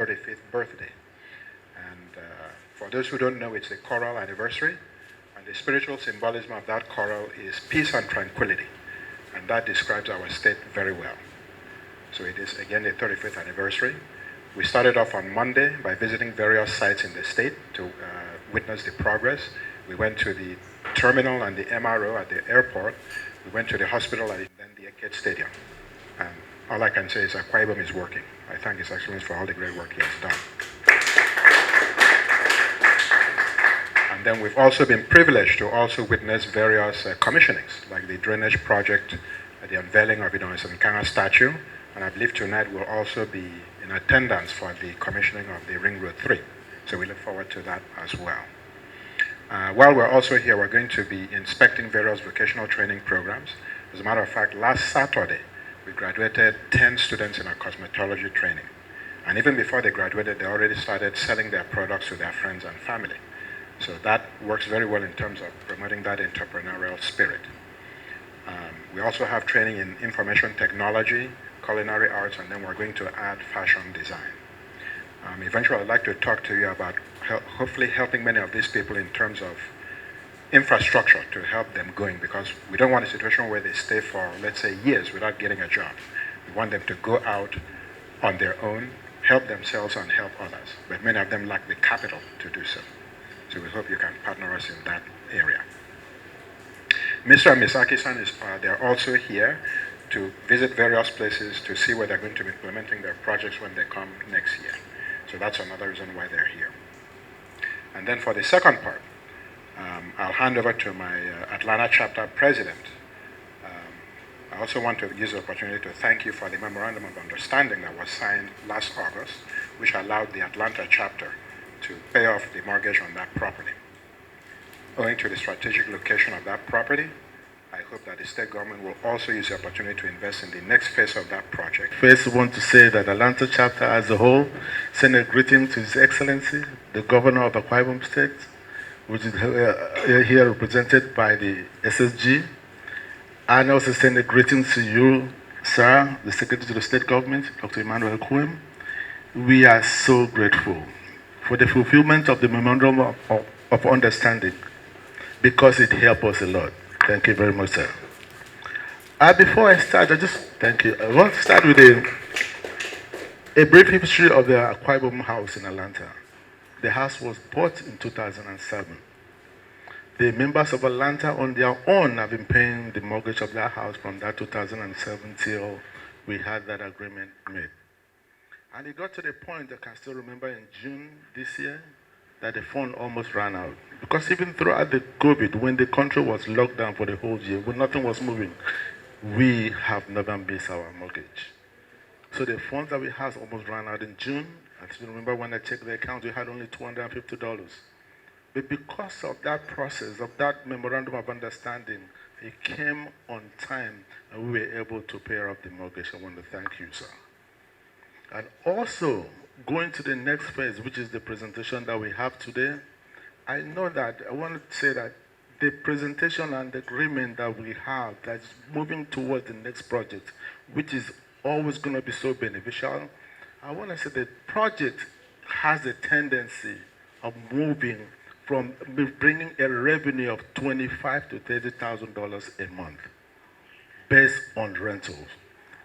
35th birthday. And for those who don't know, it's the choral anniversary. And the spiritual symbolism of that choral is peace and tranquility. And that describes our state very well. So it is, again, the 35th anniversary. We started off on Monday by visiting various sites in the state to witness the progress. We went to the terminal and the MRO at the airport. We went to the hospital and then the AKIT Stadium. And all I can say is Akwa Ibom is working. I thank His Excellency for all the great work he has done. And then we've also been privileged to also witness various commissionings, like the drainage project, the unveiling of Udom statue, and I believe tonight we'll also be in attendance for the commissioning of the Ring Road 3. So we look forward to that as well. While we're also here, we're going to be inspecting various vocational training programs. As a matter of fact, last Saturday, we graduated 10 students in our cosmetology training. And even before they graduated, they already started selling their products to their friends and family. So that works very well in terms of promoting that entrepreneurial spirit. We also have training in information technology, culinary arts, and then we're going to add fashion design. Eventually, I'd like to talk to you about hopefully helping many of these people in terms of infrastructure to help them going, because we don't want a situation where they stay for, let's say, years without getting a job. We want them to go out on their own, help themselves and help others. But many of them lack the capital to do so. So we hope you can partner us in that area. Mr. and Ms. AKISAN, they're also here to visit various places to see where they're going to be implementing their projects when they come next year. So that's another reason why they're here. And then for the second part, I'll hand over to my Atlanta Chapter President. I also want to use the opportunity to thank you for the Memorandum of Understanding that was signed last August, which allowed the Atlanta Chapter to pay off the mortgage on that property. Owing to the strategic location of that property, I hope that the state government will also use the opportunity to invest in the next phase of that project. First, I want to say that Atlanta Chapter as a whole send a greeting to His Excellency, the Governor of Akwa Ibom State, which is here represented by the SSG, and also send a greeting to you, sir, the Secretary to the State Government, Dr. Emmanuel Ekuwem. We are so grateful for the fulfillment of the Memorandum of Understanding, because it helped us a lot. Thank you very much, sir. Before I start, thank you. I want to start with a brief history of the Akwa Ibom House in Atlanta. The house was bought in 2007. The members of Atlanta on their own have been paying the mortgage of that house from that 2007 till we had that agreement made. And it got to the point, I can still remember in June this year, that the fund almost ran out. Because even throughout the COVID, when the country was locked down for the whole year, when nothing was moving, we have never missed our mortgage. So the funds that we had almost ran out in June. I still remember when I checked the account, we had only $250. But because of that process, of that Memorandum of Understanding, it came on time and we were able to pay off the mortgage. I want to thank you, sir. And also, going to the next phase, which is the presentation that we have today, I want to say that the presentation and the agreement that we have that's moving towards the next project, which is always going to be so beneficial, I want to say the project has a tendency of moving from bringing a revenue of $25,000 to $30,000 a month based on rentals.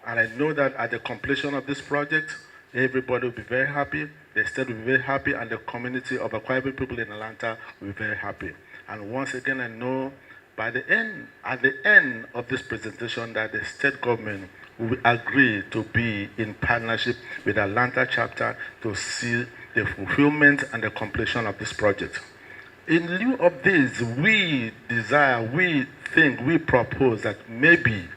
And I know that at the completion of this project, everybody will be very happy, the state will be very happy, and the community of Akwa Ibom people in Atlanta will be very happy. And once again, I know at the end of this presentation that the state government will agree to be in partnership with the Atlanta chapter to see the fulfillment and the completion of this project. In lieu of this, we propose that maybe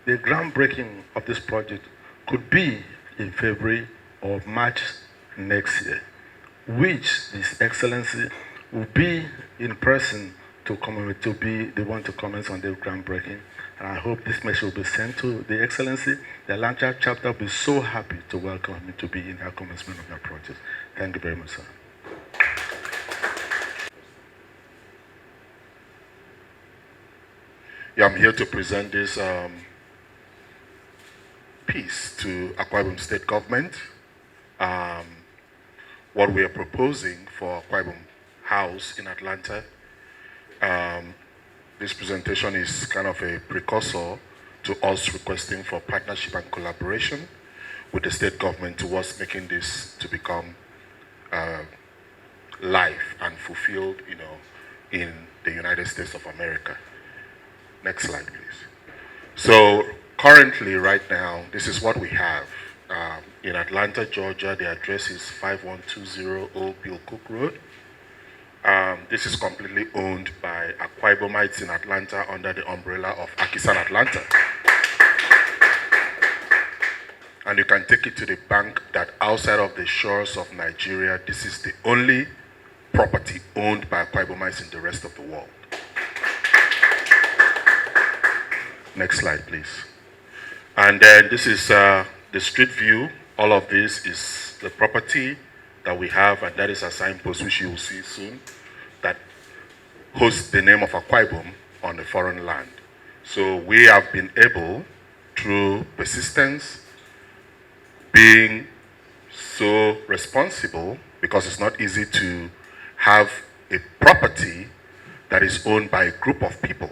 the groundbreaking of this project could be in February or March next year, which His Excellency will be in person to be the one to comment on the groundbreaking. And I hope this message will be sent to the Excellency. The Atlanta chapter will be so happy to welcome him to be in our commencement of that project. Thank you very much, sir. Yeah, I'm here to present this piece to Akwa Ibom State Government. what we are proposing for Akwa Ibom House in Atlanta. This presentation is kind of a precursor to us requesting for partnership and collaboration with the state government towards making this to become live and fulfilled, in the United States of America. Next slide, please. So currently, right now, this is what we have. In Atlanta, Georgia, the address is 5120 Old Bill Cook Road. This is completely owned by Akwa Ibomites in Atlanta under the umbrella of AKISAN Atlanta. And you can take it to the bank that outside of the shores of Nigeria, this is the only property owned by Akwa Ibomites in the rest of the world. Next slide, please. And then this is the street view. All of this is the property that we have, and that is a signpost which you will see soon that hosts the name of Akwa Ibom on the foreign land. So we have been able, through persistence, being so responsible, because it's not easy to have a property that is owned by a group of people.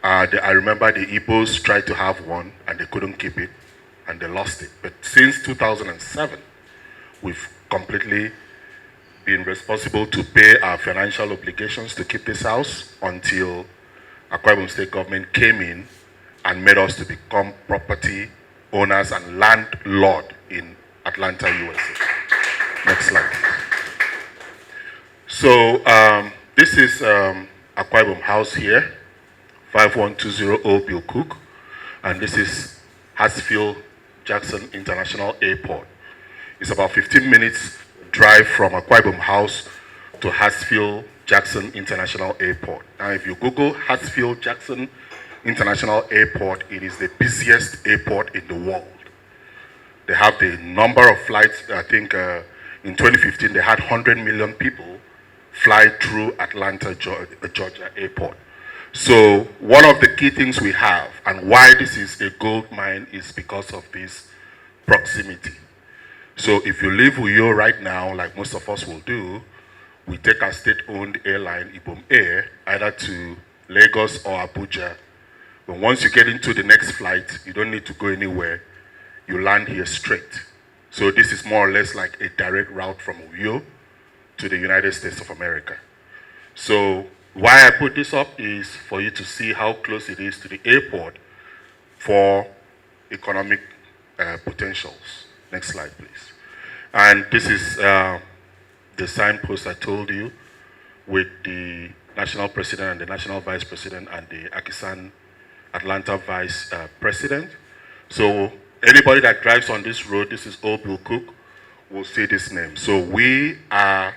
I remember the Igbos tried to have one and they couldn't keep it and they lost it. But since 2007, we've completely been responsible to pay our financial obligations to keep this house until Akwa Ibom State government came in and made us to become property owners and landlord in Atlanta, USA. Next slide. So this is Akwa Ibom House here, 5120 Old Bill Cook, and this is Hartsfield Jackson International Airport. It's about 15 minutes drive from Akwa Ibom House to Hartsfield Jackson International Airport. Now, if you Google Hartsfield Jackson International Airport, it is the busiest airport in the world. They have the number of flights. I think in 2015, they had 100 million people fly through Atlanta, Georgia Airport. So one of the key things we have, and why this is a gold mine, is because of this proximity. So if you leave Uyo right now, like most of us will do, we take our state-owned airline, Ibom Air, either to Lagos or Abuja. But once you get into the next flight, you don't need to go anywhere. You land here straight. So this is more or less like a direct route from Uyo to the United States of America. So why I put this up is for you to see how close it is to the airport for economic potentials. Next slide, please. And this is the signpost I told you with the national president and the national vice president and the AKISAN Atlanta vice president. So anybody that drives on this road, this is Old Bill Cook, will see this name. So we are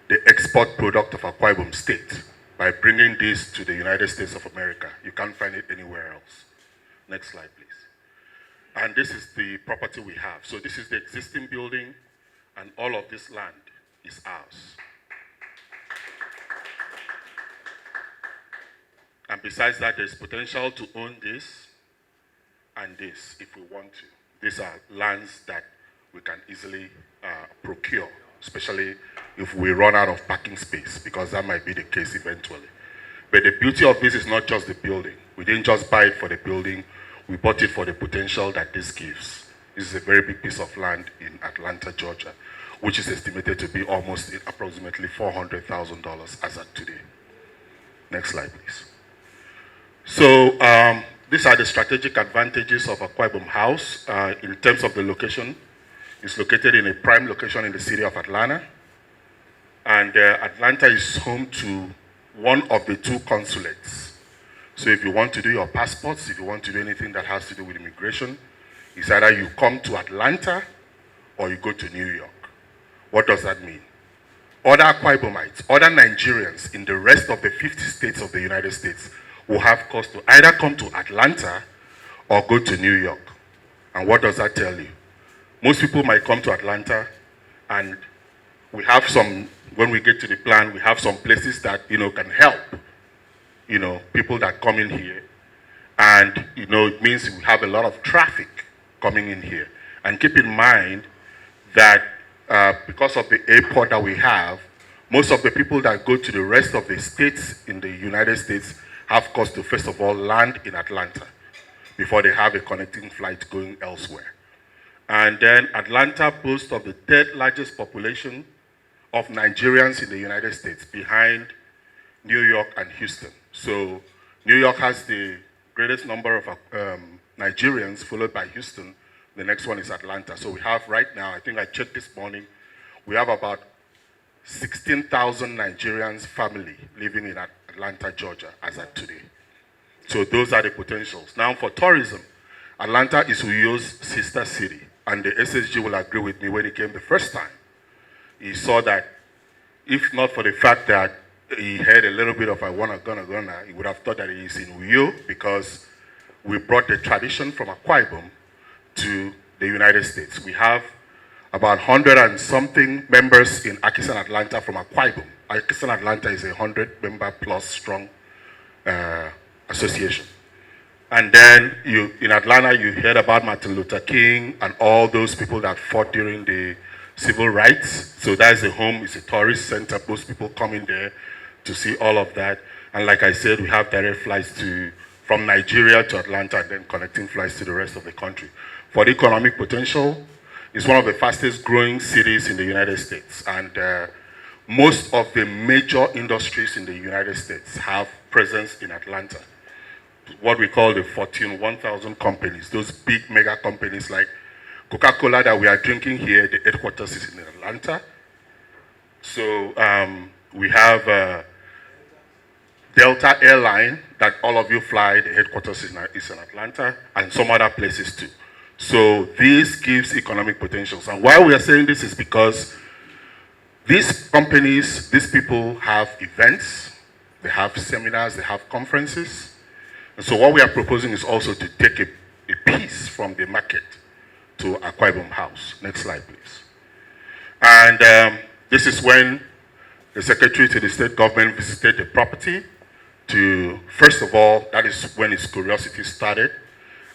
the export product of Akwa Ibom State by bringing this to the United States of America. You can't find it anywhere else. Next slide, please. And this is the property we have. So this is the existing building, and all of this land is ours. And besides that, there's potential to own this and this if we want to. These are lands that we can easily procure, especially if we run out of parking space, because that might be the case eventually. But the beauty of this is not just the building. We didn't just buy it for the building, we bought it for the potential that this gives. This is a very big piece of land in Atlanta, Georgia, which is estimated to be almost approximately $400,000 as of today. Next slide, please. So these are the strategic advantages of Akwa Ibom House. In terms of the location, it's located in a prime location in the city of Atlanta. And Atlanta is home to one of the two consulates. So if you want to do your passports, if you want to do anything that has to do with immigration, it's either you come to Atlanta or you go to New York. What does that mean? Other Akwa Ibomites, other Nigerians in the rest of the 50 states of the United States will have cause to either come to Atlanta or go to New York. And what does that tell you? Most people might come to Atlanta, and we have some, when we get to the plan, we have some places that, can help, people that come in here. And, it means we have a lot of traffic coming in here. And keep in mind that because of the airport that we have, most of the people that go to the rest of the states in the United States have course to first of all land in Atlanta before they have a connecting flight going elsewhere. And then Atlanta boasts of the third largest population of Nigerians in the United States, behind New York and Houston. So New York has the greatest number of Nigerians, followed by Houston. The next one is Atlanta. So we have right now, I think I checked this morning, we have about 16,000 Nigerians family living in Atlanta, Georgia, as at today. So those are the potentials. Now for tourism, Atlanta is Uyo's sister city, and the SSG will agree with me when he came the first time. He saw that if not for the fact that he had a little bit of a gonna, he would have thought that he is in Uyo, because we brought the tradition from Akwa Ibom to the United States. We have about 100 and something members in AKISAN Atlanta from Akwa Ibom. AKISAN Atlanta is a 100-member plus strong association. And then in Atlanta, you heard about Martin Luther King and all those people that fought during the civil rights. So that's a home, it's a tourist center. Most people come in there to see all of that. And like I said, we have direct flights from Nigeria to Atlanta, and then connecting flights to the rest of the country. For the economic potential, it's one of the fastest growing cities in the United States. And most of the major industries in the United States have presence in Atlanta. What we call the Fortune 1000 companies, those big mega companies like Coca-Cola that we are drinking here, the headquarters is in Atlanta. So we have Delta Airline that all of you fly, the headquarters is in Atlanta, and some other places too. So this gives economic potentials. And why we are saying this is because these companies, these people have events, they have seminars, they have conferences. And so what we are proposing is also to take a piece from the market to Akwa Ibom House. Next slide, please. And this is when the Secretary to the state government visited the property to, first of all, that is when his curiosity started.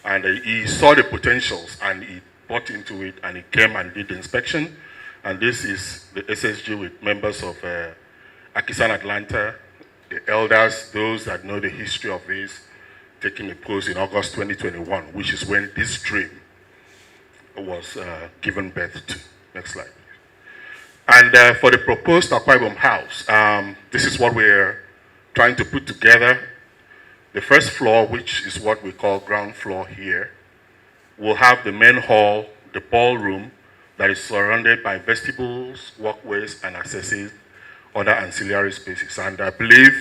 And he saw the potentials and he bought into it, and he came and did the inspection. And this is the SSG with members of AKISAN Atlanta, the elders, those that know the history of this, taking a pose in August 2021, which is when this dream was given birth to. Next slide. And for the proposed Akwa Ibom House, this is what we're trying to put together. The first floor, which is what we call ground floor here, will have the main hall, the ballroom that is surrounded by vestibules, walkways, and accesses, other ancillary spaces. And I believe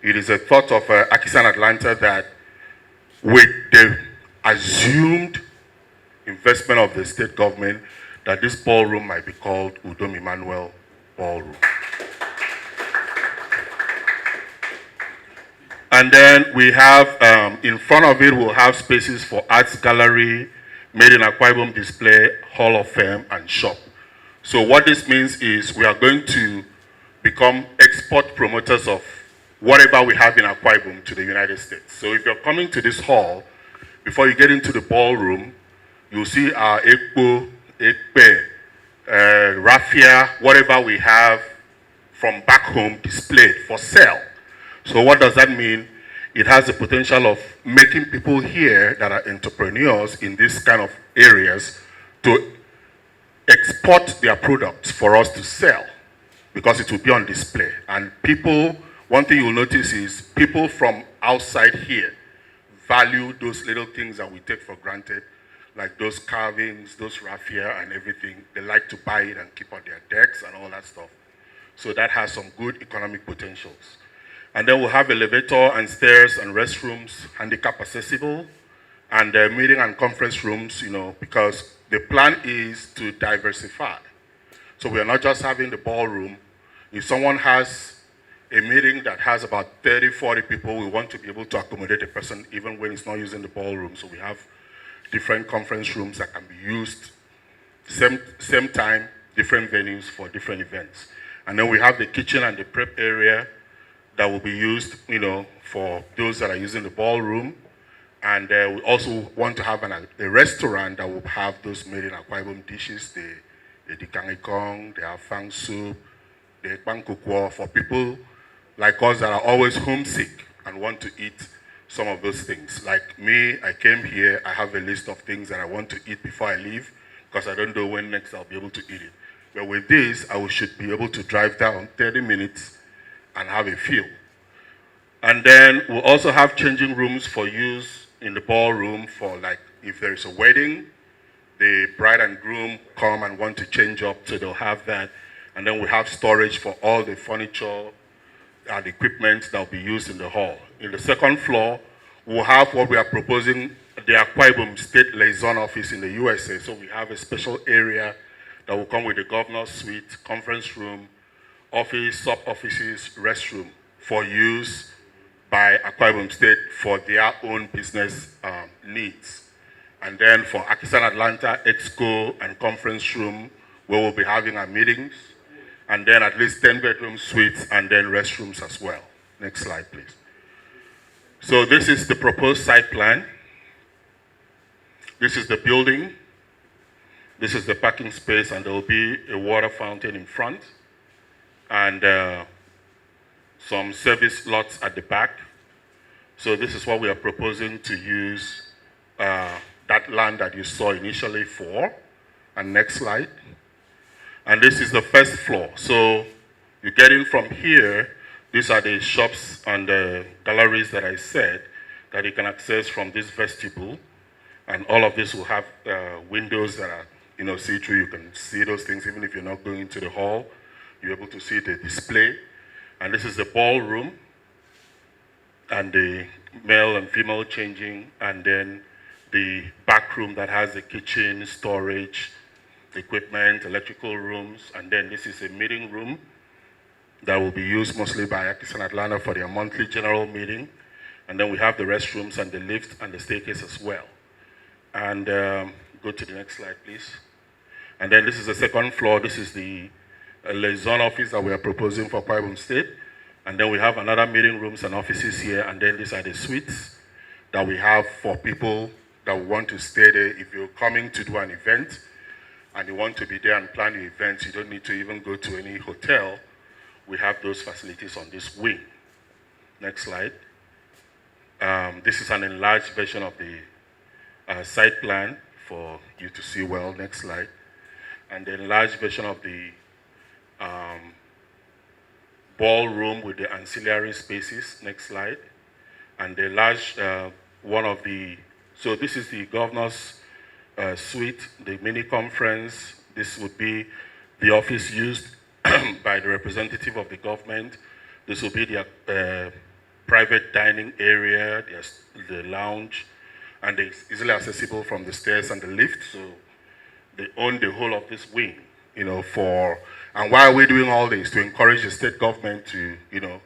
it is a thought of AKISAN Atlanta that with the assumed investment of the state government, that this ballroom might be called Udom Emmanuel Ballroom. And then we have, in front of it, we'll have spaces for arts gallery, made in Akwa Ibom display, hall of fame, and shop. So what this means is we are going to become export promoters of whatever we have in Akwa Ibom to the United States. So if you're coming to this hall, before you get into the ballroom, you'll see our Ekpo, Ekpe, raffia, whatever we have from back home displayed for sale. So what does that mean? It has the potential of making people here that are entrepreneurs in these kind of areas to export their products for us to sell, because it will be on display. And people, one thing you'll notice is people from outside here value those little things that we take for granted, like those carvings, those raffia and everything. They like to buy it and keep on their decks and all that stuff. So that has some good economic potentials. And then we'll have elevator and stairs and restrooms, handicap accessible, and meeting and conference rooms, you know, because the plan is to diversify. So we are not just having the ballroom. If someone has a meeting that has about 30, 40 people, we want to be able to accommodate a person even when it's not using the ballroom. So we have different conference rooms that can be used same time, different venues for different events. And then we have the kitchen and the prep area that will be used, you know, for those that are using the ballroom. And we also want to have a restaurant that will have those made in Akwa Ibom dishes, the the dikangikong, the afang soup, the ekpankukwo, for people like us that are always homesick and want to eat some of those things. Like me, I came here, I have a list of things that I want to eat before I leave because I don't know when next I'll be able to eat it. But with this, should be able to drive down 30 minutes and have a feel. And then we'll also have changing rooms for use in the ballroom for, like, if there is a wedding, the bride and groom come and want to change up, so they'll have that. And then we have storage for all the furniture and equipment that will be used in the hall. In the second floor, we'll have what we are proposing, the Akwa Ibom State Liaison Office in the USA. So we have a special area that will come with the governor's suite, conference room, office, sub-offices, restroom for use by Akwa Ibom State for their own business needs. And then for AKISAN Atlanta, Exco and conference room, where we'll be having our meetings. And then at least 10 bedroom suites and then restrooms as well. Next slide, please. So this is the proposed site plan. This is the building. This is the parking space, and there will be a water fountain in front and some service lots at the back. So this is what we are proposing to use that land that you saw initially for. And next slide. And this is the first floor. So you get in from here. These are the shops and the galleries that I said that you can access from this vestibule. And all of this will have windows that are, see-through. You can see those things even if you're not going into the hall. You're able to see the display. And this is the ballroom and the male and female changing, and then the back room that has the kitchen, storage, equipment, electrical rooms, and then this is a meeting room that will be used mostly by AKISAN Atlanta for their monthly general meeting. And then we have the restrooms and the lift and the staircase as well. And go to the next slide, please. And then this is the second floor. This is the liaison office that we are proposing for Akwa Ibom State. And then we have another meeting rooms and offices here. And then these are the suites that we have for people that want to stay there. If you're coming to do an event and you want to be there and plan your events, you don't need to even go to any hotel. We have those facilities on this wing. Next slide. This is an enlarged version of the site plan for you to see well. Next slide. And the enlarged version of the ballroom with the ancillary spaces. Next slide. And the large one of the, so this is the governor's suite, the mini conference. This would be the office used by the representative of the government. This will be the private dining area, the lounge, and it's easily accessible from the stairs and the lift. So they own the whole of this wing, and why are we doing all this? To encourage the state government to,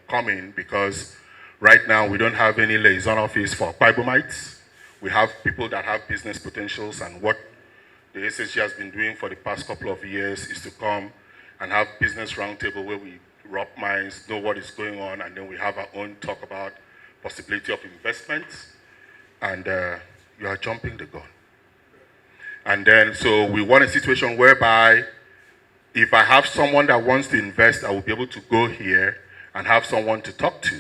come in, because right now we don't have any liaison office for Akwa Ibomites. We have people that have business potentials, and what the SSG has been doing for the past couple of years is to come and have business roundtable where we rub minds, know what is going on, and then we have our own talk about possibility of investments, and you are jumping the gun. And then, so we want a situation whereby if I have someone that wants to invest, I will be able to go here and have someone to talk to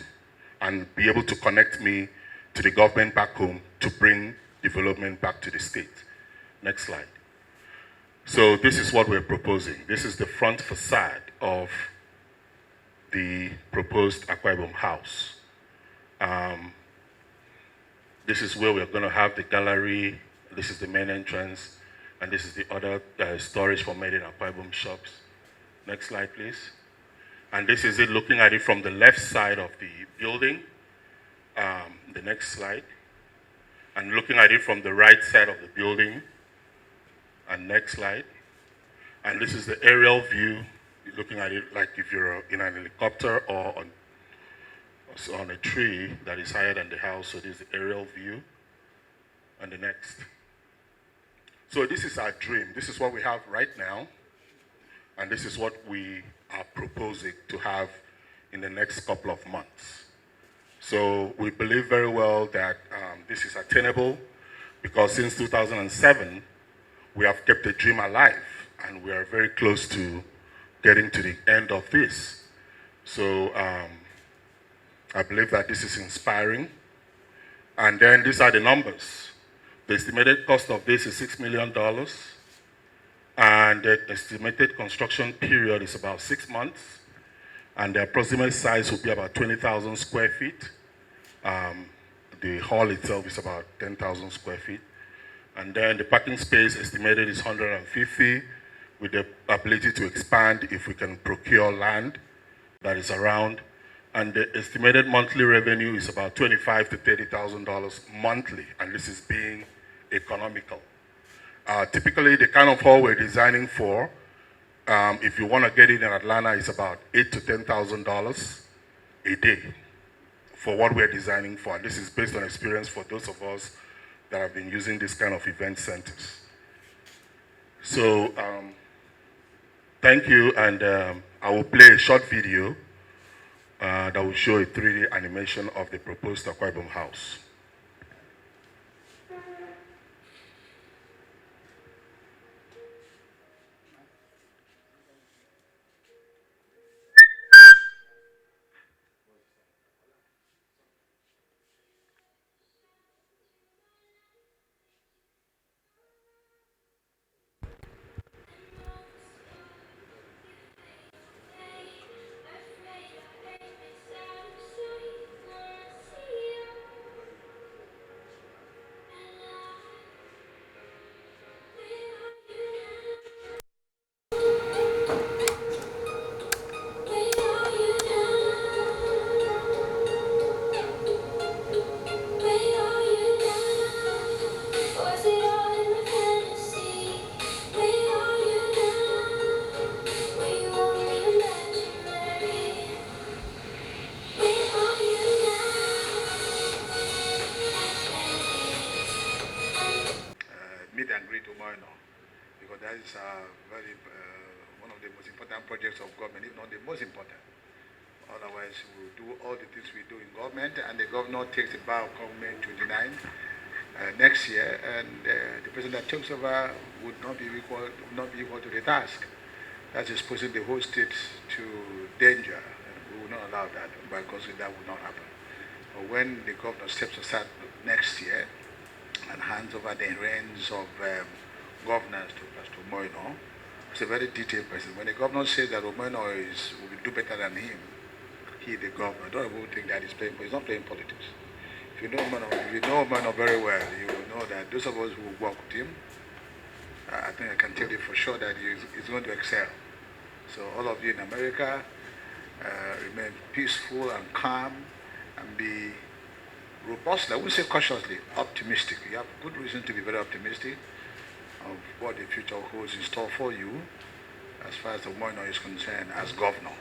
and be able to connect me to the government back home to bring development back to the state. Next slide. So this is what we're proposing. This is the front facade of the proposed Akwa Ibom House. This is where we're going to have the gallery. This is the main entrance. And this is the other storage for made in Akwa Ibom shops. Next slide, please. And this is it looking at it from the left side of the building. The next slide. And looking at it from the right side of the building. And next slide. And this is the aerial view. You're looking at it like if you're in an helicopter or on a tree that is higher than the house. So this is the aerial view. And the next. So this is our dream. This is what we have right now. And this is what we are proposing to have in the next couple of months. So we believe very well that this is attainable, because since 2007, we have kept the dream alive. and we are very close to getting to the end of this. So I believe that this is inspiring. And then these are the numbers. The estimated cost of this is $6 million, and the estimated construction period is about 6 months, and the approximate size will be about 20,000 square feet. The hall itself is about 10,000 square feet. And then the parking space estimated is 150, with the ability to expand if we can procure land that is around. And the estimated monthly revenue is about $25,000 to $30,000 monthly, and this is being economical. Typically, the kind of hall we're designing for, if you want to get it in Atlanta, is about $8,000 to $10,000 a day for what we're designing for. And this is based on experience for those of us that have been using this kind of event centers. So, thank you, and I will play a short video that will show a 3D animation of the proposed Akwa Ibom House. Meet and greet Umoino, because that is one of the most important projects of government, if not the most important. Otherwise, we'll do all the things we do in government, and the governor takes the bar of government 29 next year, and the president that takes over would not be equal to the task. That's exposing the whole state to danger, and we will not allow that, because that will not happen. But when the governor steps aside next year and hands over the reins of governance to Pastor Moino, it's a very detailed person. When the governor says that Moino will do better than him, he, the governor, don't even think that he's playing, but he's not playing politics. If you know Moino very well, you will know that those of us who work with him, I think I can tell you for sure that he's going to excel. So all of you in America, remain peaceful and calm and be robustly, I wouldn't say cautiously, optimistic. You have good reason to be very optimistic of what the future holds in store for you as far as the Moino is concerned as governor.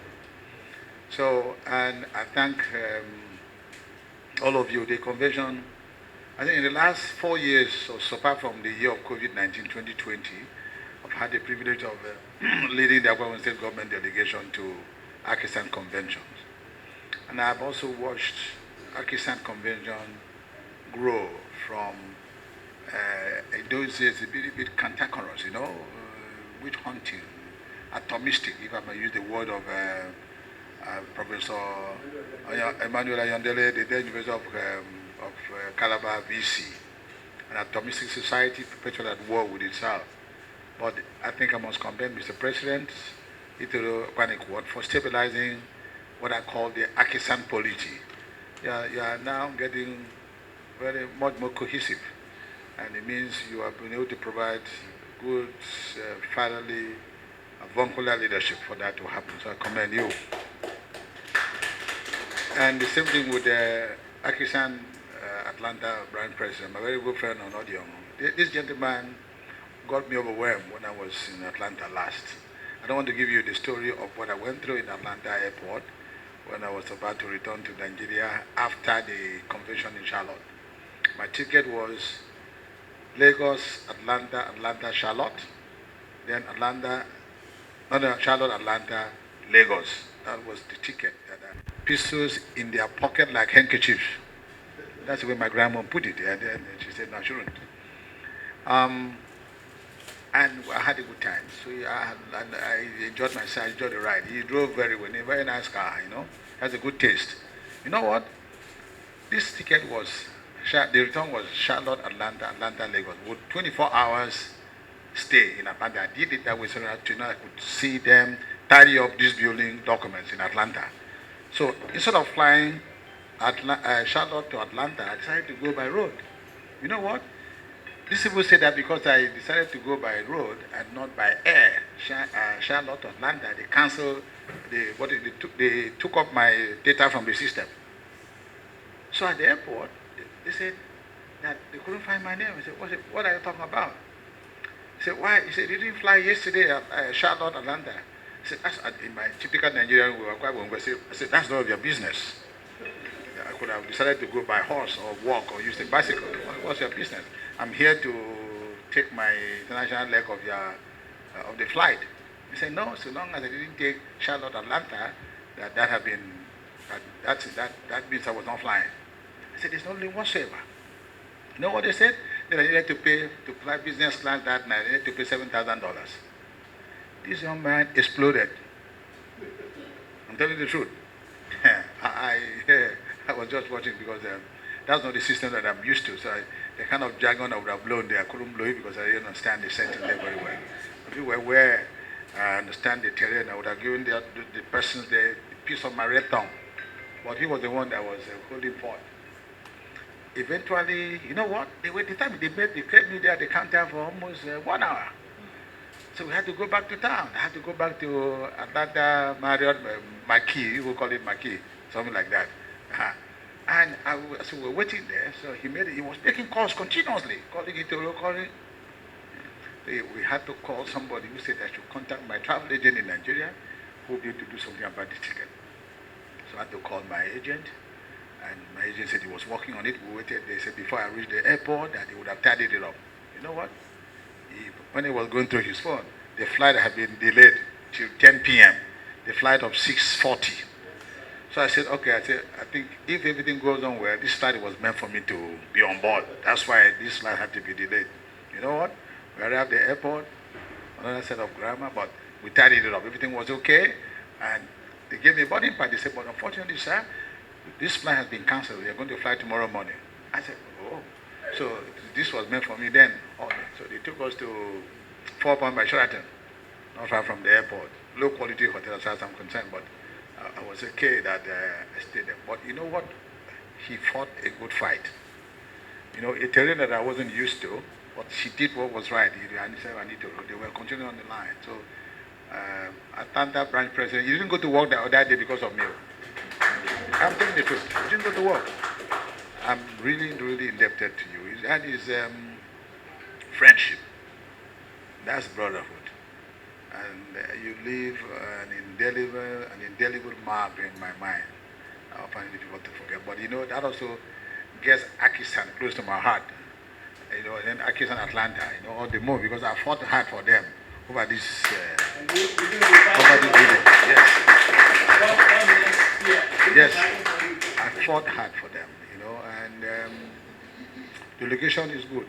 So, and I thank all of you. The convention, I think in the last 4 years or so, apart from the year of COVID-19, 2020, I've had the privilege of leading the Akwa Ibom State government delegation to AKISAN conventions. And I've also watched AKISAN convention grow from in those days a bit cantankerous, witch hunting, atomistic, if I may use the word of Professor Emmanuel the then University of Calabar VC, an atomistic society perpetually at war with itself. But I think I must commend Mr. President Itoro Akpan-Iquot for stabilizing what I call the AKISAN polity. You are now getting very much more cohesive, and it means you have been able to provide good, fatherly, avuncular leadership for that to happen. So I commend you. And the same thing with the AKISAN Atlanta brand president, my very good friend Onodiongo. This gentleman got me overwhelmed when I was in Atlanta last. I don't want to give you the story of what I went through in Atlanta airport when I was about to return to Nigeria after the convention in Charlotte. My ticket was Lagos, Atlanta, Charlotte, then Charlotte, Atlanta, Lagos. That was the ticket. Pistols in their pocket like handkerchiefs. That's the way my grandma put it. And then she said, no, I shouldn't. And I had a good time. So I enjoyed myself, I enjoyed the ride. He drove very well, a very nice car, has a good taste. You know what? This ticket was, the return was Charlotte, Atlanta, Atlanta, Lagos, with 24 hours stay in Atlanta. I did it that way so that I could see them tidy up these building documents in Atlanta. So instead of flying Charlotte to Atlanta, I decided to go by road. You know what? These people say that because I decided to go by road and not by air, Charlotte to Atlanta, they canceled, they took up my data from the system. So at the airport, they said that they couldn't find my name. I said, what are you talking about? He said, why? He said, you didn't fly yesterday at Charlotte, Atlanta. I said, that's in my typical Nigerian way. I said, that's none of your business. I could have decided to go by horse or walk or use a bicycle. What's your business? I'm here to take my international leg of the flight. He said, no, so long as I didn't take Charlotte, Atlanta, that means I was not flying. I said, there's no link whatsoever. You know what they said? That I needed to pay to fly business class that night. I needed to pay $7,000. This young man exploded. I'm telling you the truth. I was just watching because that's not the system that I'm used to. So the kind of jargon I would have blown there, I couldn't blow it because I didn't understand the setting there very well. If you were where I understand the terrain, I would have given the person the piece of my red thumb. But he was the one that was holding forth. Eventually, you know what? They kept me there at the counter for almost 1 hour. So we had to go back to town. I had to go back to Atlanta Marriott Marquis, you will call it Marquis, something like that. And so we were waiting there. So he was making calls continuously, calling Itoro, calling. We had to call somebody who said I should contact my travel agent in Nigeria who would be able to do something about the ticket. So I had to call my agent. And my agent said he was working on it. We waited. They said before I reached the airport that he would have tidied it up. You know what? When he was going through his phone, the flight had been delayed till 10 p.m. The flight of 6:40. So I said, okay, I think if everything goes on well, this flight was meant for me to be on board. That's why this flight had to be delayed. You know what? We arrived at the airport, another set of grammar, but we tidied it up. Everything was okay. And they gave me a boarding pass. They said, but unfortunately, sir, this flight has been cancelled. We are going to fly tomorrow morning. I said, oh. So this was meant for me then. So they took us to 4 Pound by Sheraton, not far from the airport. Low quality hotel as far as I'm concerned, but I was okay that I stayed there. But you know what? He fought a good fight. You know, a terrain that I wasn't used to, but she did what was right. They were continuing on the line. So Atlanta branch president, you didn't go to work that day because of me. I'm telling the truth. You didn't go to work. I'm really, really indebted to you. That is friendship. That's brotherhood. And you leave an indelible mark in my mind. I find it difficult to forget. But you know, that also gets AKISAN close to my heart. You know, and then AKISAN Atlanta, you know, all the more because I fought hard for them over this building. Yes, I fought hard for them, you know, and delegation is good.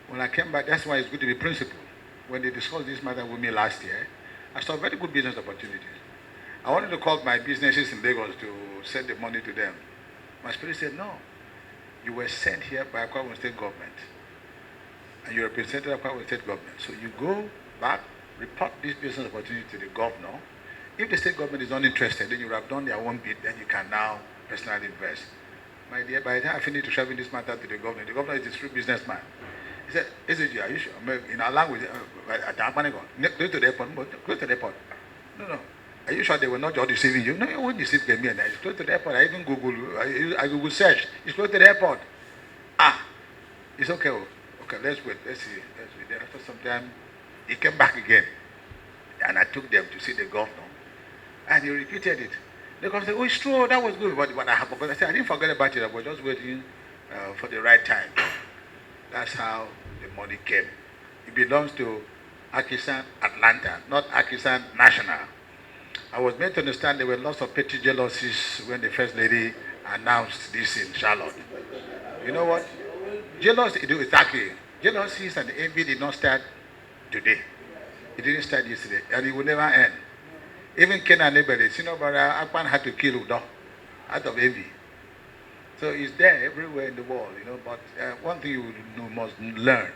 When I came back, that's why it's good to be principled. When they discussed this matter with me last year, I saw very good business opportunities. I wanted to call my businesses in Lagos to send the money to them. My spirit said, no, you were sent here by Akwa Ibom State government, and you represented Akwa Ibom State government. So you go back, report this business opportunity to the governor. If the state government is not interested, then you have done their own bit, then you can now personally invest. My dear, by the time I finished to travel this matter to the governor is a true businessman. He said, SAG, are you sure? In our language, go to the airport. Go to the airport. No. Are you sure they were not just deceiving you? No, you won't deceive me. It's close to the airport. I even I Google search. It's close to the airport. It's okay. Okay, let's wait. Let's see. Then after some time, he came back again. And I took them to see the governor. And he repeated it. The governor said, oh, it's true. That was good. But I forgot. I said, I didn't forget about it. I was just waiting for the right time. That's how the money came. It belongs to AKISAN Atlanta, not AKISAN National. I was made to understand there were lots of petty jealousies when the First Lady announced this in Charlotte. You know what? Jealousy, exactly. Jealousies and envy did not start today. It didn't start yesterday, and it will never end. Even Ken and Ebele, senior brother Akpan had to kill Udom out of envy. So it's there everywhere in the world, But one thing you must learn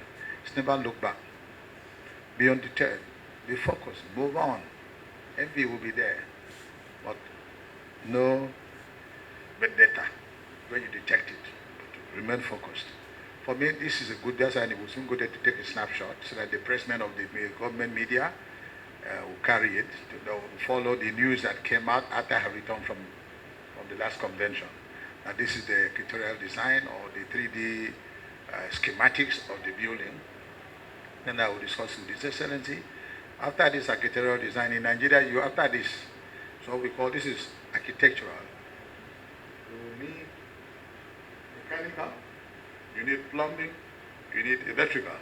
is never look back. Be undeterred. Be focused. Move on. Envy will be there, but no vendetta when you detect it. But remain focused. For me, this is a good design. It will soon go there to take a snapshot so that the pressmen of the government media will carry it, to follow the news that came out after I returned from the last convention. Now this is the architectural design or the 3D schematics of the building. Then I will discuss with His Excellency. After this architectural design in Nigeria, after this, so we call this is architectural. You need mechanical, you need plumbing, you need electrical,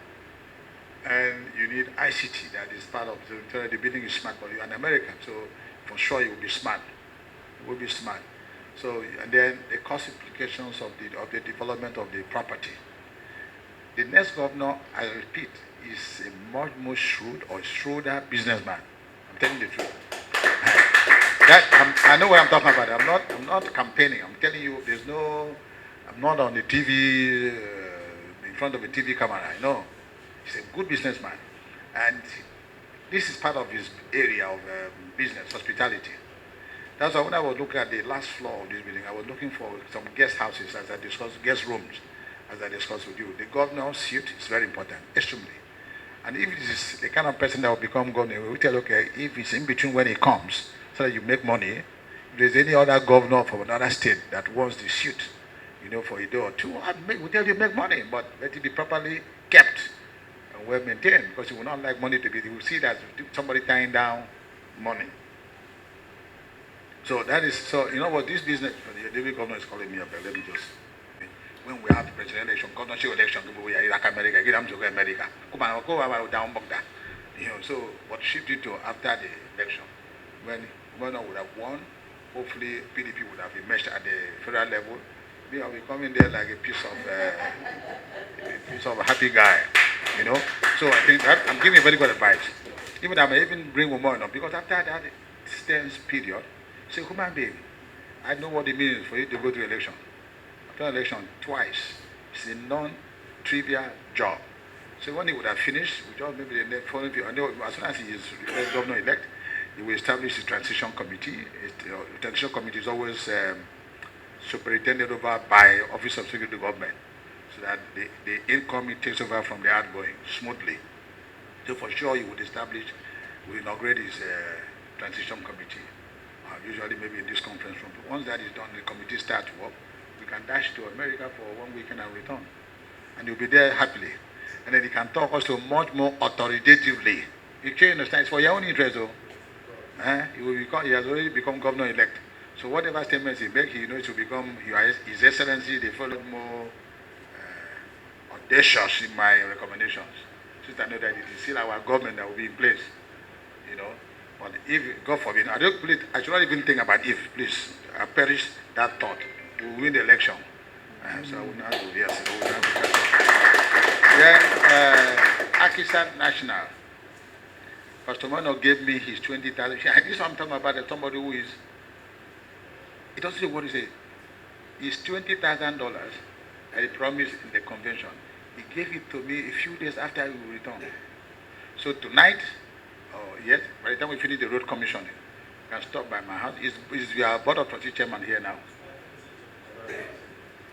and you need ICT. That is part of the building is smart, but you're an American, so for sure you will be smart. You will be smart. So, and then the cost implications of the development of the property. The next governor, I repeat, is a much more shrewder businessman. I'm telling the truth. I know what I'm talking about. I'm not campaigning. I'm telling you, I'm not on the TV, in front of a TV camera. No, he's a good businessman, and this is part of his area of business, hospitality. That's why when I was looking at the last floor of this building, I was looking for some guest houses as I discussed, guest rooms, as I discussed with you. The governor's suite is very important, extremely. And if this is the kind of person that will become governor, we will tell, okay, if it's in between when he comes, so that you make money, if there's any other governor from another state that wants the suit, for a day or two, we'll tell you make money, but let it be properly kept and well maintained, because you will not like money to be, you will see that somebody tying down money. So that is, what this business, the David governor is calling me up, let me just, when we have the presidential election, governorship election, we are like America, get them to go America. So what shift it to after the election, when governor would have won, hopefully PDP would have emerged at the federal level, me, I'll be coming there like a piece of a happy guy, So I think that I'm giving a very good advice. Even I may even bring women up, because after that tense period, say, human being, I know what it means for you to go to election. After election twice, it's a non-trivial job. So when he would have finished, we just maybe the following few, as soon as he is governor-elect, he will establish a transition committee. The transition committee is always superintended over by Office of Secretary Government, so that the incoming takes over from the outgoing smoothly. So for sure, he would inaugurate his transition committee. Usually maybe in this conference room. But once that is done, the committee starts work, we can dash to America for 1 weekend and return. And you'll be there happily. And then he can talk also much more authoritatively. You can understand, it's for your own interest though. He has already become governor-elect. So whatever statements he makes, he knows to become His Excellency. They follow more audacious in my recommendations. Since I know that it is still our government that will be in place, But if, God forbid, I should not even think about if, please, I perish that thought. We will win the election. So I will not do yes. Then, AKISAN National. Pastor Mano gave me his 20,000. This is what I'm talking about, somebody who is, it doesn't say what he said. It's $20,000 that he promised in the convention. He gave it to me a few days after we returned. So tonight, yes, by the time we finish the road commissioning, you can stop by my house. Is your board of trustee chairman here now?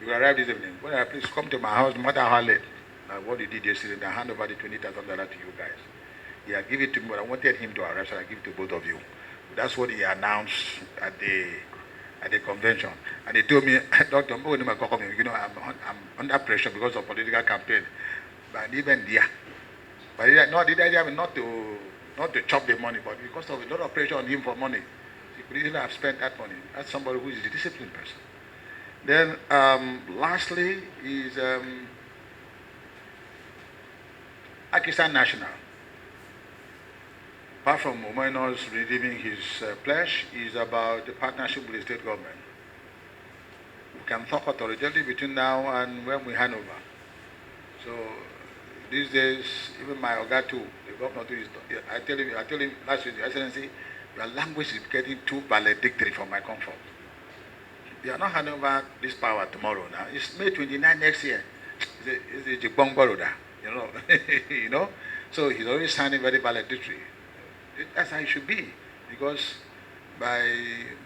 You will arrive this evening. Well, please come to my house, no matter how late. What he did yesterday, I hand over the $20,000 to you guys. He had given it to me, but I wanted him to arrive, so I give it to both of you. That's what he announced at the convention. And he told me, Dr. I'm under pressure because of political campaign. But even there, the idea not to chop the money, but because of a lot of pressure on him for money. He could easily have spent that money. That's somebody who is a disciplined person. Then, lastly, is AKISAN National. Apart from Omeno's redeeming his pledge, is about the partnership with the state government. We can talk authoritatively between now and when we hand over. So, these days, even my Oga too, the governor too, I tell him last week, Your Excellency, your language is getting too valedictory for my comfort. They are not handing over this power tomorrow now. It's May 29 next year. It's a Jibong Baroda, you know. You know? So he's already sounding very valedictory. That's how it should be. Because by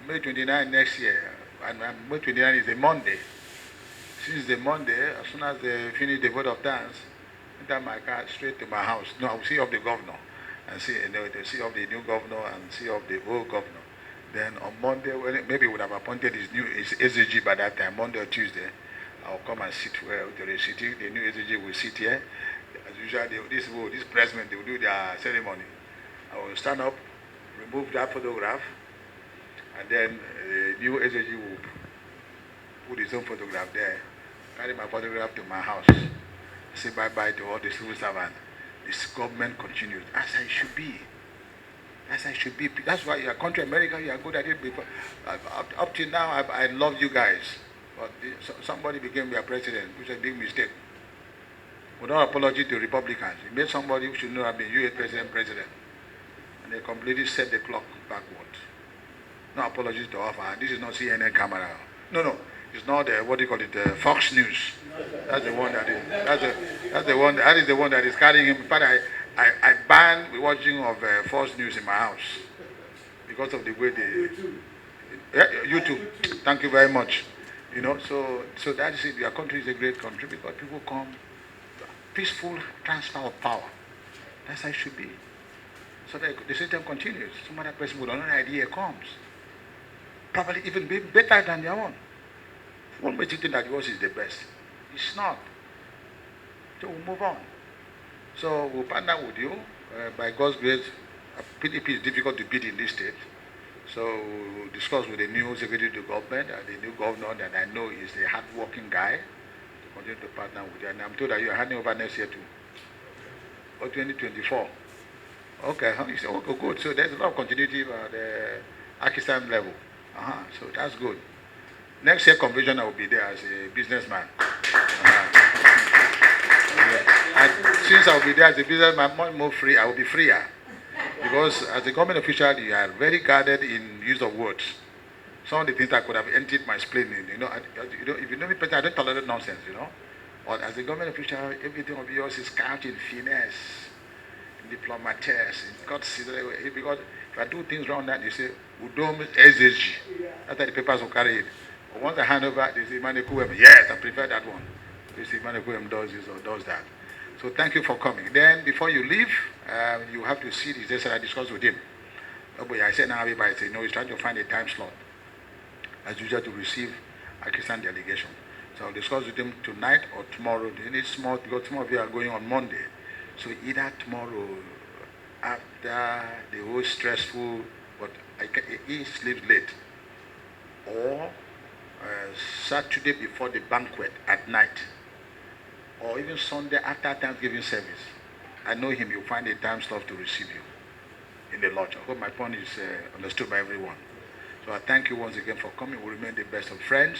May 29 next year, and May 29 is a Monday. Since the Monday, as soon as they finish the vote of thanks, I enter my car straight to my house. No, I'll see of the governor and see, see of the new governor and see of the old governor. Then on Monday, maybe we would have appointed his SAG by that time, Monday or Tuesday. I'll come and sit where they're sitting. The new SAG will sit here. As usual, this president, they will do their ceremony. I will stand up, remove that photograph, and then the new SAG will put his own photograph there, carry my photograph to my house, say bye-bye to all the civil servants. This government continues, as I should be. As I should be. That's why your country, America, you are good at it before. Up till now, I love you guys. But somebody became your president, which is a big mistake. Without apology to Republicans, he made somebody who should not have been US president. And they completely set the clock backward. No apologies to offer. This is not CNN camera. No. It's not what do you call it? Fox News. That's the one that is. That's the one. That is the one that is carrying him. In fact, I ban the watching of Fox News in my house because of the way they. YouTube. Thank you very much. You know, so that is it. Your country is a great country because people come. Peaceful transfer of power. That's how it should be. So that the system continues. Some other person with another idea comes. Probably even better than their own. One may think that yours is the best. It's not. So we'll move on. So we'll partner with you. By God's grace, PDP is difficult to beat in this state. So we'll discuss with the new secretary to government, the new governor that I know is a hard-working guy. To continue to partner with you. And I'm told that you are handing over next year too. Or 2024. Okay, you say, okay, good. So there's a lot of continuity at the AKISAN level. So that's good. Next year convention, I will be there as a businessman. And since I will be there as a businessman, more free, I will be freer. Because as a government official, you are very guarded in use of words. Some of the things I could have emptied my spleen in, if you know me better, I don't tolerate nonsense, But as a government official, everything of yours is couched in finesse, in diplomatesse, in courtesy. Because if I do things wrong, that you say, Udom SSG. That's how the papers will carry it. But once I hand over, they say, Emmanuel Ekuwem, yes, I prefer that one. They say, Emmanuel Ekuwem does this or does that. So thank you for coming. Then, before you leave, you have to see this. Just I discussed with him. But I said, now everybody said, no, he's trying to find a time slot, as usual, to receive AKISAN delegation. So I'll discuss with him tonight or tomorrow. Because some of you are going on Monday. So either tomorrow, after the whole stressful, but he sleeps late, or Saturday before the banquet at night, or even Sunday after Thanksgiving service. I know him, you'll find a time slot to receive you in the lodge. I hope my point is understood by everyone. So I thank you once again for coming. We'll remain the best of friends.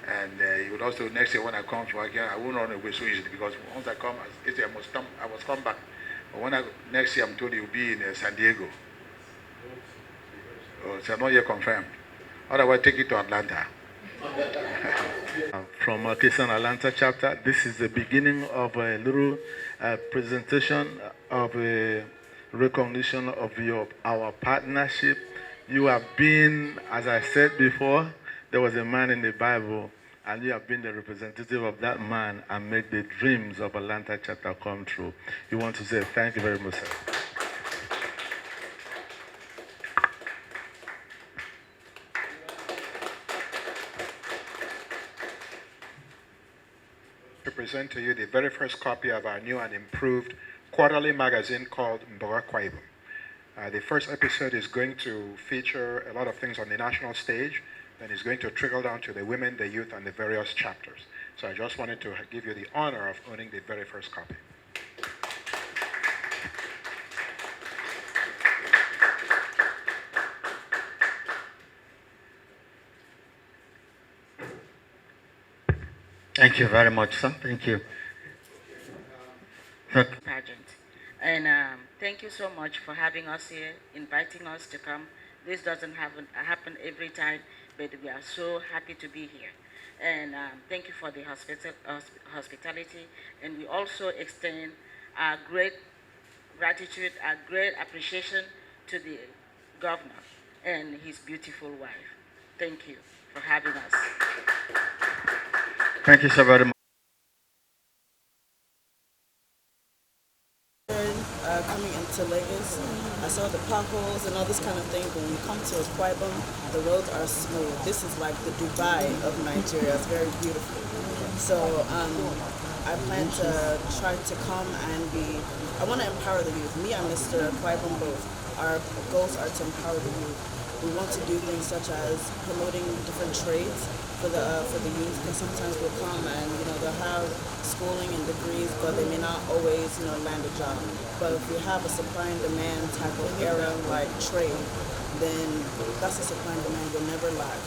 And you would also, next year when I come for again, I won't run away so easily because once I come, I must come back. But next year I'm told you'll be in San Diego. So I'm not yet confirmed. Otherwise, take it to Atlanta. From AKISAN Atlanta Chapter, this is the beginning of a little presentation of a recognition of our partnership. You have been, as I said before, there was a man in the Bible, and you have been the representative of that man and make the dreams of Atlanta Chapter come true. You want to say thank you very much, sir. To present to you the very first copy of our new and improved quarterly magazine called Akwa Ibom. The first episode is going to feature a lot of things on the national stage, then it's going to trickle down to the women, the youth, and the various chapters. So I just wanted to give you the honor of owning the very first copy. Thank you very much, sir. Thank you. pageant. And thank you so much for having us here, inviting us to come. This doesn't happen every time, but we are so happy to be here. And thank you for the hospitality. And we also extend our great gratitude, our great appreciation to the governor and his beautiful wife. Thank you for having us. Thank you so very much. Coming into Lagos, I saw the potholes and all this kind of thing. But when you come to Akwa Ibom, the roads are smooth. This is like the Dubai of Nigeria. It's very beautiful. So I plan to try to come and I want to empower the youth. Me and Mr. Akwa Ibom both. Our goals are to empower the youth. We want to do things such as promoting different trades for the youth, because sometimes we'll come and they'll have schooling and degrees, but they may not always land a job. But if we have a supply and demand type of area like trade, then that's a supply and demand will never lack.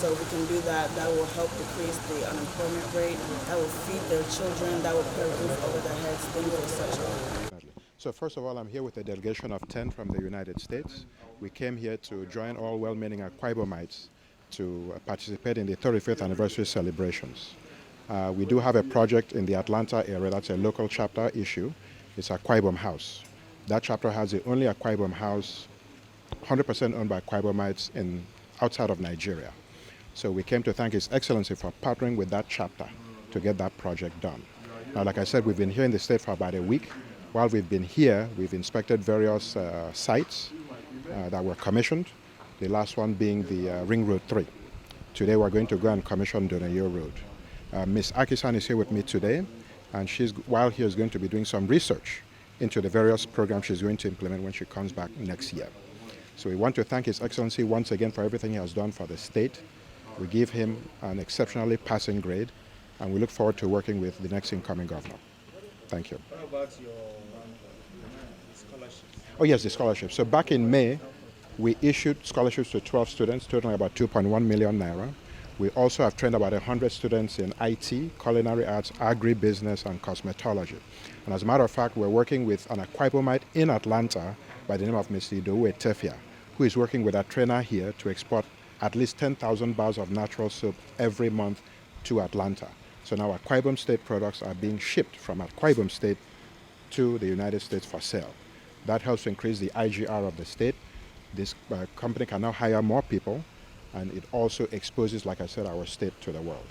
So we can do that. That will help decrease the unemployment rate. That will feed their children. That will put a roof over their heads. Things of such. So first of all, I'm here with a delegation of 10 from the United States. We came here to join all well-meaning Akwa Ibomites to participate in the 35th anniversary celebrations. We do have a project in the Atlanta area. That's a local chapter issue. It's Akwa Ibom House. That chapter has the only Akwa Ibom house 100% owned by Akwa Ibomites outside of Nigeria. So we came to thank His Excellency for partnering with that chapter to get that project done. Now, like I said, we've been here in the state for about a week. While we've been here, we've inspected various sites that were commissioned, the last one being the Ring Road 3. Today we're going to go and commission Donayo Road. Ms. AKISAN is here with me today, and while here is going to be doing some research into the various programs she's going to implement when she comes back next year. So we want to thank His Excellency once again for everything he has done for the state. We give him an exceptionally passing grade, and we look forward to working with the next incoming governor. Thank you. How about your scholarships? Oh yes, the scholarships. So back in May, we issued scholarships to 12 students, totaling about 2.1 million naira. We also have trained about 100 students in IT, culinary arts, agribusiness, and cosmetology. And as a matter of fact, we're working with an Akwa Ibomite in Atlanta by the name of Mr. Udom Emmanuel, who is working with a trainer here to export at least 10,000 bars of natural soap every month to Atlanta. So now Akwa Ibom State products are being shipped from Akwa Ibom State to the United States for sale. That helps to increase the IGR of the state. This company can now hire more people, and it also exposes, like I said, our state to the world.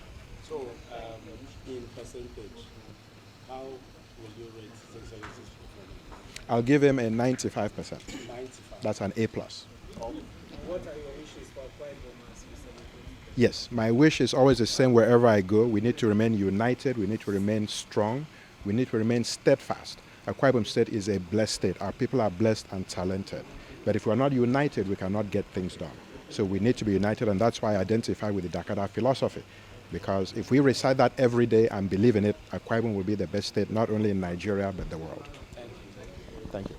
So, in percentage, how will you rate His Excellency's performance? I'll give him a 95%. 95. That's an A+. What are your wishes for Akwa Ibom as we celebrate? Yes, my wish is always the same wherever I go. We need to remain united. We need to remain strong. We need to remain steadfast. Akwa Ibom State is a blessed state. Our people are blessed and talented. But if we're not united, we cannot get things done. So we need to be united, and that's why I identify with the Dakada philosophy. Because if we recite that every day and believe in it, Akwa Ibom will be the best state, not only in Nigeria, but the world. Thank you. Thank you.